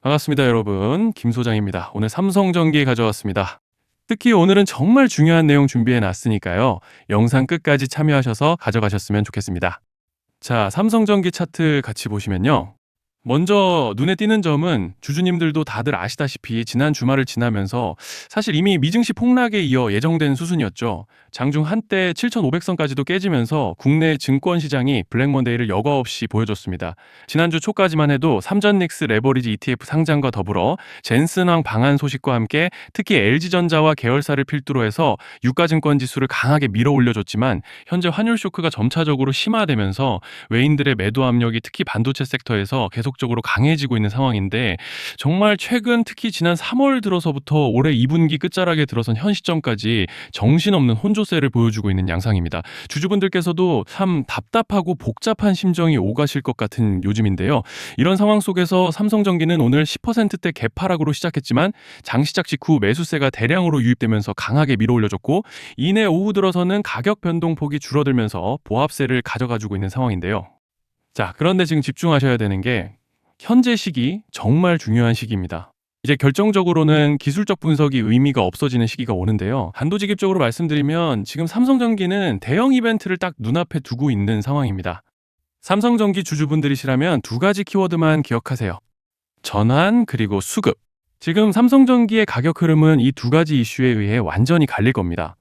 반갑습니다, 여러분. 김 소장입니다. 오늘 삼성전기 가져왔습니다. 특히 오늘은 정말 중요한 내용 준비해 놨으니까요. 영상 끝까지 참여하셔서 가져가셨으면 좋겠습니다. 자, 삼성전기 차트 같이 보시면요. 먼저 눈에 띄는 점은 주주님들도 다들 아시다시피 지난 주말을 지나면서 사실 이미 미증시 폭락에 이어 예정된 수순이었죠. 장중 한때 7,500선까지도 깨지면서 국내 증권 시장이 블랙먼데이를 여과 없이 보여줬습니다. 지난주 초까지만 해도 삼전닉스 레버리지 ETF 상장과 더불어 젠슨왕 방한 소식과 함께 특히 LG전자와 계열사를 필두로 해서 유가증권 지수를 강하게 밀어 올려줬지만 현재 환율 쇼크가 점차적으로 심화되면서 외인들의 매도 압력이 특히 반도체 섹터에서 계속적으로 강해지고 있는 상황인데 정말 최근 특히 지난 3월 들어서부터 올해 2분기 끝자락에 들어선 현 시점까지 정신없는 혼조세를 보여주고 있는 양상입니다. 주주분들께서도 참 답답하고 복잡한 심정이 오가실 것 같은 요즘인데요. 이런 상황 속에서 삼성전기는 오늘 10%대 개파락으로 시작했지만 장시작 직후 매수세가 대량으로 유입되면서 강하게 밀어올려줬고 이내 오후 들어서는 가격 변동폭이 줄어들면서 보합세를 가져가지고 있는 상황인데요. 자, 그런데 지금 집중하셔야 되는 게 현재 시기 정말 중요한 시기입니다. 이제 결정적으로는 기술적 분석이 의미가 없어지는 시기가 오는데요. 단도직입적으로 말씀드리면 지금 삼성전기는 대형 이벤트를 딱 눈앞에 두고 있는 상황입니다. 삼성전기 주주분들이시라면 두 가지 키워드만 기억하세요. 전환 그리고 수급. 지금 삼성전기의 가격 흐름은 이 두 가지 이슈에 의해 완전히 갈릴 겁니다.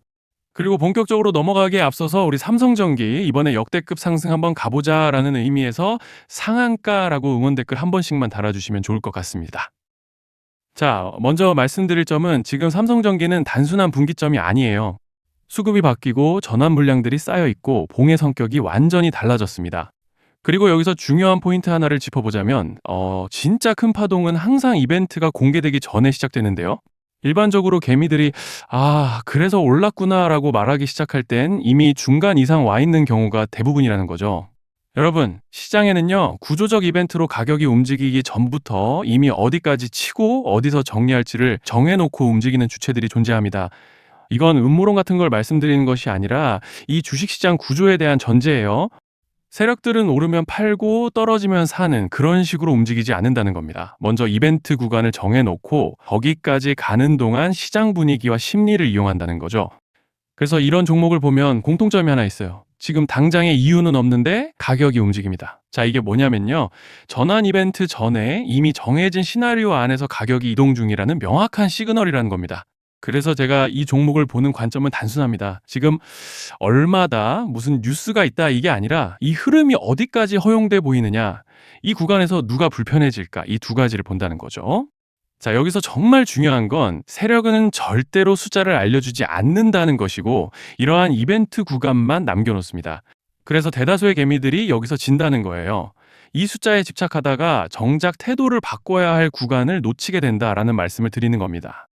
그리고 본격적으로 넘어가기에 앞서서 우리 삼성전기 이번에 역대급 상승 한번 가보자라는 의미에서 상한가라고 응원 댓글 한 번씩만 달아주시면 좋을 것 같습니다. 자, 먼저 말씀드릴 점은 지금 삼성전기는 단순한 분기점이 아니에요. 수급이 바뀌고 전환 물량들이 쌓여 있고 봉의 성격이 완전히 달라졌습니다. 그리고 여기서 중요한 포인트 하나를 짚어보자면 진짜 큰 파동은 항상 이벤트가 공개되기 전에 시작되는데요. 일반적으로 개미들이 그래서 올랐구나라고 말하기 시작할 땐 이미 중간 이상 와 있는 경우가 대부분이라는 거죠. 여러분, 시장에는요, 구조적 이벤트로 가격이 움직이기 전부터 이미 어디까지 치고 어디서 정리할지를 정해놓고 움직이는 주체들이 존재합니다. 이건 음모론 같은 걸 말씀드리는 것이 아니라 이 주식시장 구조에 대한 전제예요. 세력들은 오르면 팔고 떨어지면 사는 그런 식으로 움직이지 않는다는 겁니다. 먼저 이벤트 구간을 정해놓고 거기까지 가는 동안 시장 분위기와 심리를 이용한다는 거죠. 그래서 이런 종목을 보면 공통점이 하나 있어요. 지금 당장에 이유는 없는데 가격이 움직입니다. 자, 이게 뭐냐면요. 전환 이벤트 전에 이미 정해진 시나리오 안에서 가격이 이동 중이라는 명확한 시그널이라는 겁니다. 그래서 제가 이 종목을 보는 관점은 단순합니다. 지금 얼마다 무슨 뉴스가 있다 이게 아니라 이 흐름이 어디까지 허용돼 보이느냐, 이 구간에서 누가 불편해질까, 이 두 가지를 본다는 거죠. 자, 여기서 정말 중요한 건 세력은 절대로 숫자를 알려주지 않는다는 것이고 이러한 이벤트 구간만 남겨놓습니다. 그래서 대다수의 개미들이 여기서 진다는 거예요. 이 숫자에 집착하다가 정작 태도를 바꿔야 할 구간을 놓치게 된다라는 말씀을 드리는 겁니다.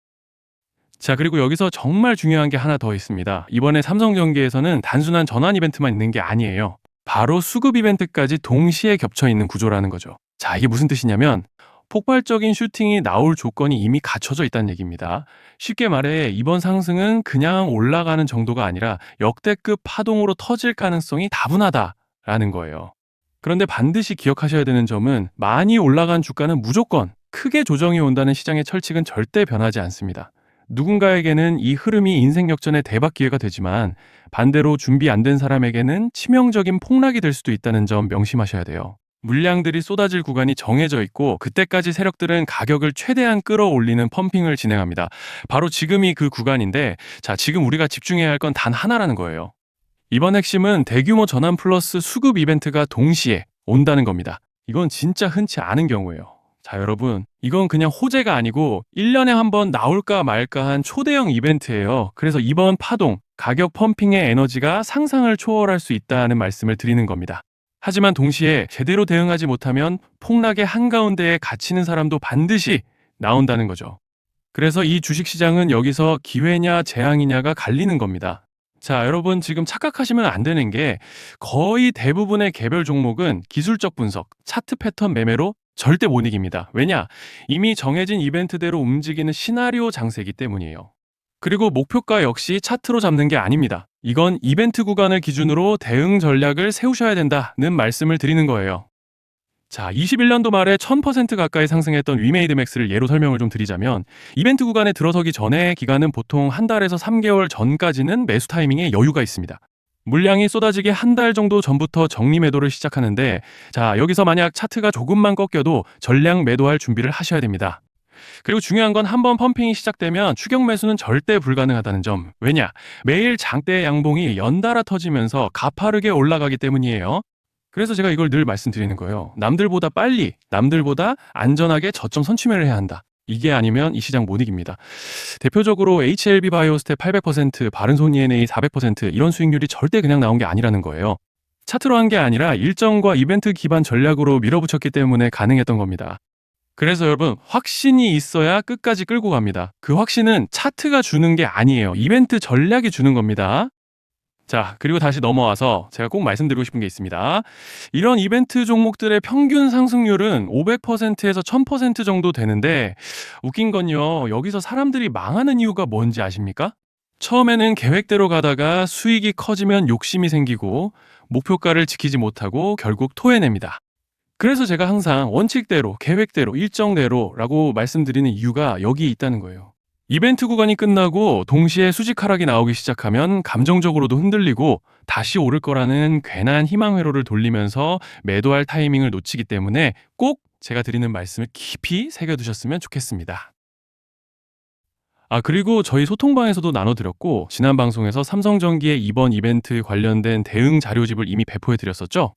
자, 그리고 여기서 정말 중요한 게 하나 더 있습니다. 이번에 삼성전기에서는 단순한 전환 이벤트만 있는 게 아니에요. 바로 수급 이벤트까지 동시에 겹쳐 있는 구조라는 거죠. 자, 이게 무슨 뜻이냐면 폭발적인 슈팅이 나올 조건이 이미 갖춰져 있다는 얘기입니다. 쉽게 말해 이번 상승은 그냥 올라가는 정도가 아니라 역대급 파동으로 터질 가능성이 다분하다라는 거예요. 그런데 반드시 기억하셔야 되는 점은 많이 올라간 주가는 무조건 크게 조정이 온다는 시장의 철칙은 절대 변하지 않습니다. 누군가에게는 이 흐름이 인생 역전의 대박 기회가 되지만 반대로 준비 안 된 사람에게는 치명적인 폭락이 될 수도 있다는 점 명심하셔야 돼요. 물량들이 쏟아질 구간이 정해져 있고 그때까지 세력들은 가격을 최대한 끌어올리는 펌핑을 진행합니다. 바로 지금이 그 구간인데 자, 지금 우리가 집중해야 할 건 단 하나라는 거예요. 이번 핵심은 대규모 전환 플러스 수급 이벤트가 동시에 온다는 겁니다. 이건 진짜 흔치 않은 경우예요. 자, 여러분, 이건 그냥 호재가 아니고 1년에 한 번 나올까 말까 한 초대형 이벤트예요. 그래서 이번 파동, 가격 펌핑의 에너지가 상상을 초월할 수 있다는 말씀을 드리는 겁니다. 하지만 동시에 제대로 대응하지 못하면 폭락의 한가운데에 갇히는 사람도 반드시 나온다는 거죠. 그래서 이 주식시장은 여기서 기회냐 재앙이냐가 갈리는 겁니다. 자, 여러분 지금 착각하시면 안 되는 게 거의 대부분의 개별 종목은 기술적 분석, 차트 패턴 매매로 절대 못 이깁니다. 왜냐? 이미 정해진 이벤트대로 움직이는 시나리오 장세이기 때문이에요. 그리고 목표가 역시 차트로 잡는 게 아닙니다. 이건 이벤트 구간을 기준으로 대응 전략을 세우셔야 된다는 말씀을 드리는 거예요. 자, 21년도 말에 1000% 가까이 상승했던 위메이드 맥스를 예로 설명을 좀 드리자면 이벤트 구간에 들어서기 전에 기간은 보통 한 달에서 3개월 전까지는 매수 타이밍에 여유가 있습니다. 물량이 쏟아지기 한 달 정도 전부터 정리 매도를 시작하는데 자, 여기서 만약 차트가 조금만 꺾여도 전량 매도할 준비를 하셔야 됩니다. 그리고 중요한 건 한번 펌핑이 시작되면 추격 매수는 절대 불가능하다는 점. 왜냐? 매일 장대 양봉이 연달아 터지면서 가파르게 올라가기 때문이에요. 그래서 제가 이걸 늘 말씀드리는 거예요. 남들보다 빨리, 남들보다 안전하게 저점 선취매를 해야 한다. 이게 아니면 이 시장 못 이깁니다. 대표적으로 HLB 바이오스텝 800%, 바른손 ENA 400% 이런 수익률이 절대 그냥 나온 게 아니라는 거예요. 차트로 한 게 아니라 일정과 이벤트 기반 전략으로 밀어붙였기 때문에 가능했던 겁니다. 그래서 여러분, 확신이 있어야 끝까지 끌고 갑니다. 그 확신은 차트가 주는 게 아니에요. 이벤트 전략이 주는 겁니다. 자, 그리고 다시 넘어와서 제가 꼭 말씀드리고 싶은 게 있습니다. 이런 이벤트 종목들의 평균 상승률은 500%에서 1000% 정도 되는데 웃긴 건요. 여기서 사람들이 망하는 이유가 뭔지 아십니까? 처음에는 계획대로 가다가 수익이 커지면 욕심이 생기고 목표가를 지키지 못하고 결국 토해냅니다. 그래서 제가 항상 원칙대로, 계획대로, 일정대로라고 말씀드리는 이유가 여기 있다는 거예요. 이벤트 구간이 끝나고 동시에 수직 하락이 나오기 시작하면 감정적으로도 흔들리고 다시 오를 거라는 괜한 희망 회로를 돌리면서 매도할 타이밍을 놓치기 때문에 꼭 제가 드리는 말씀을 깊이 새겨두셨으면 좋겠습니다. 그리고 저희 소통방에서도 나눠드렸고 지난 방송에서 삼성전기의 이번 이벤트 관련된 대응 자료집을 이미 배포해드렸었죠?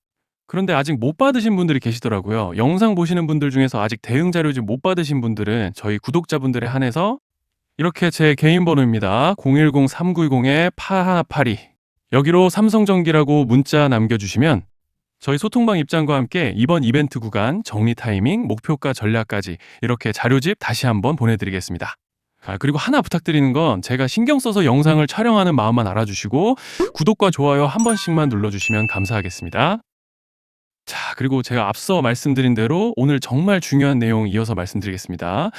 그런데 아직 못 받으신 분들이 계시더라고요. 영상 보시는 분들 중에서 아직 대응 자료집 못 받으신 분들은 저희 구독자분들에 한해서 이렇게 제 개인 번호입니다. 010-3910-8182 여기로 삼성전기라고 문자 남겨주시면 저희 소통방 입장과 함께 이번 이벤트 구간 정리 타이밍, 목표가 전략까지 이렇게 자료집 다시 한번 보내드리겠습니다. 그리고 하나 부탁드리는 건 제가 신경 써서 영상을 촬영하는 마음만 알아주시고 구독과 좋아요 한 번씩만 눌러주시면 감사하겠습니다. 자, 그리고 제가 앞서 말씀드린 대로 오늘 정말 중요한 내용 이어서 말씀드리겠습니다.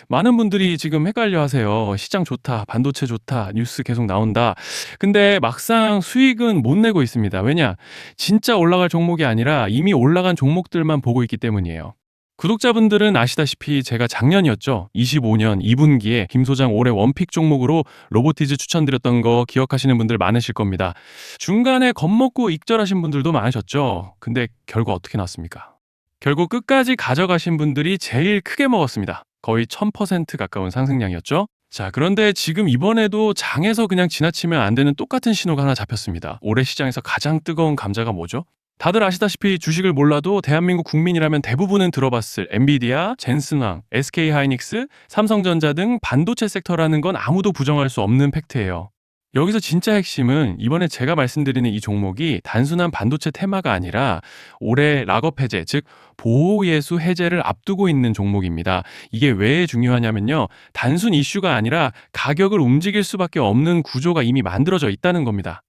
많은 분들이 지금 헷갈려 하세요. 시장 좋다, 반도체 좋다, 뉴스 계속 나온다. 근데 막상 수익은 못 내고 있습니다. 왜냐? 진짜 올라갈 종목이 아니라 이미 올라간 종목들만 보고 있기 때문이에요. 구독자분들은 아시다시피 제가 작년이었죠. 25년 2분기에 김 소장 올해 원픽 종목으로 로보티즈 추천드렸던 거 기억하시는 분들 많으실 겁니다. 중간에 겁먹고 익절하신 분들도 많으셨죠. 근데 결과 어떻게 났습니까? 결국 끝까지 가져가신 분들이 제일 크게 먹었습니다. 거의 1000% 가까운 상승량이었죠. 자, 그런데 지금 이번에도 장에서 그냥 지나치면 안 되는 똑같은 신호가 하나 잡혔습니다. 올해 시장에서 가장 뜨거운 감자가 뭐죠? 다들 아시다시피 주식을 몰라도 대한민국 국민이라면 대부분은 들어봤을 엔비디아, 젠슨왕, SK하이닉스, 삼성전자 등 반도체 섹터라는 건 아무도 부정할 수 없는 팩트예요. 여기서 진짜 핵심은 이번에 제가 말씀드리는 이 종목이 단순한 반도체 테마가 아니라 올해 락업 해제, 즉 보호예수 해제를 앞두고 있는 종목입니다. 이게 왜 중요하냐면요. 단순 이슈가 아니라 가격을 움직일 수밖에 없는 구조가 이미 만들어져 있다는 겁니다.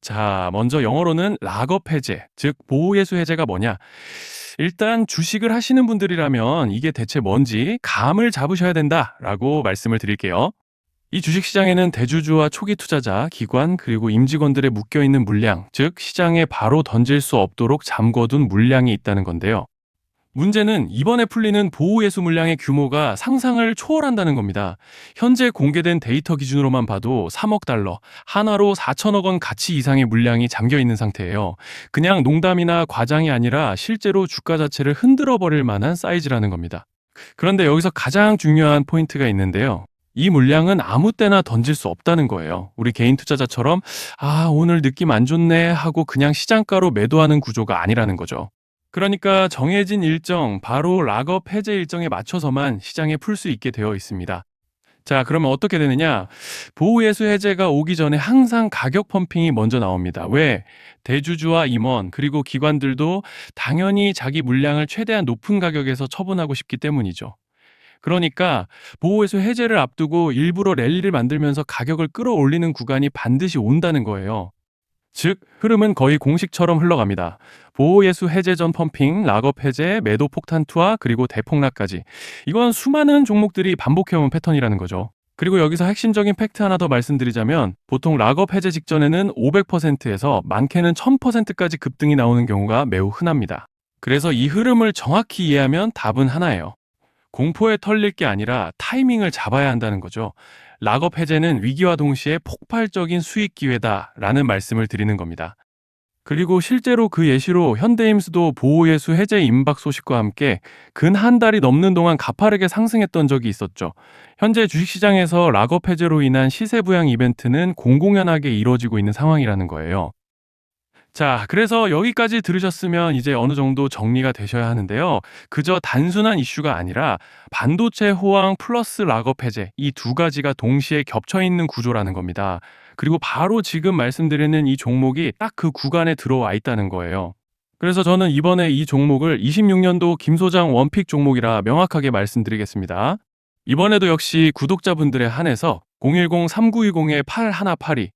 자, 먼저 영어로는 락업 해제, 즉 보호예수 해제가 뭐냐? 일단 주식을 하시는 분들이라면 이게 대체 뭔지 감을 잡으셔야 된다라고 말씀을 드릴게요. 이 주식시장에는 대주주와 초기 투자자, 기관, 그리고 임직원들의 묶여있는 물량, 즉 시장에 바로 던질 수 없도록 잠궈둔 물량이 있다는 건데요. 문제는 이번에 풀리는 보호예수 물량의 규모가 상상을 초월한다는 겁니다. 현재 공개된 데이터 기준으로만 봐도 3억 달러, 하나로 4천억 원 가치 이상의 물량이 잠겨 있는 상태예요. 그냥 농담이나 과장이 아니라 실제로 주가 자체를 흔들어 버릴 만한 사이즈라는 겁니다. 그런데 여기서 가장 중요한 포인트가 있는데요. 이 물량은 아무 때나 던질 수 없다는 거예요. 우리 개인 투자자처럼 오늘 느낌 안 좋네 하고 그냥 시장가로 매도하는 구조가 아니라는 거죠. 그러니까 정해진 일정, 바로 락업 해제 일정에 맞춰서만 시장에 풀 수 있게 되어 있습니다. 자, 그러면 어떻게 되느냐? 보호예수 해제가 오기 전에 항상 가격 펌핑이 먼저 나옵니다. 왜? 대주주와 임원, 그리고 기관들도 당연히 자기 물량을 최대한 높은 가격에서 처분하고 싶기 때문이죠. 그러니까 보호예수 해제를 앞두고 일부러 랠리를 만들면서 가격을 끌어올리는 구간이 반드시 온다는 거예요. 즉, 흐름은 거의 공식처럼 흘러갑니다. 보호예수 해제 전 펌핑, 락업 해제, 매도 폭탄 투하, 그리고 대폭락까지. 이건 수많은 종목들이 반복해온 패턴이라는 거죠. 그리고 여기서 핵심적인 팩트 하나 더 말씀드리자면 보통 락업 해제 직전에는 500%에서 많게는 1000%까지 급등이 나오는 경우가 매우 흔합니다. 그래서 이 흐름을 정확히 이해하면 답은 하나예요. 공포에 털릴 게 아니라 타이밍을 잡아야 한다는 거죠. 락업 해제는 위기와 동시에 폭발적인 수익 기회다라는 말씀을 드리는 겁니다. 그리고 실제로 그 예시로 현대임수도 보호예수 해제 임박 소식과 함께 근 한 달이 넘는 동안 가파르게 상승했던 적이 있었죠. 현재 주식시장에서 락업 해제로 인한 시세 부양 이벤트는 공공연하게 이루어지고 있는 상황이라는 거예요. 자, 그래서 여기까지 들으셨으면 이제 어느 정도 정리가 되셔야 하는데요. 그저 단순한 이슈가 아니라 반도체 호황 플러스 락업 해제 이 두 가지가 동시에 겹쳐 있는 구조라는 겁니다. 그리고 바로 지금 말씀드리는 이 종목이 딱 그 구간에 들어와 있다는 거예요. 그래서 저는 이번에 이 종목을 26년도 김 소장 원픽 종목이라 명확하게 말씀드리겠습니다. 이번에도 역시 구독자분들에 한해서 010-3920-8182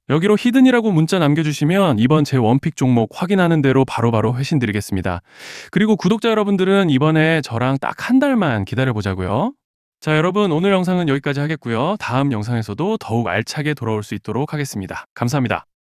여기로 히든이라고 문자 남겨주시면 이번 제 원픽 종목 확인하는 대로 바로바로 회신 드리겠습니다. 그리고 구독자 여러분들은 이번에 저랑 딱 한 달만 기다려보자고요. 자, 여러분 오늘 영상은 여기까지 하겠고요. 다음 영상에서도 더욱 알차게 돌아올 수 있도록 하겠습니다. 감사합니다.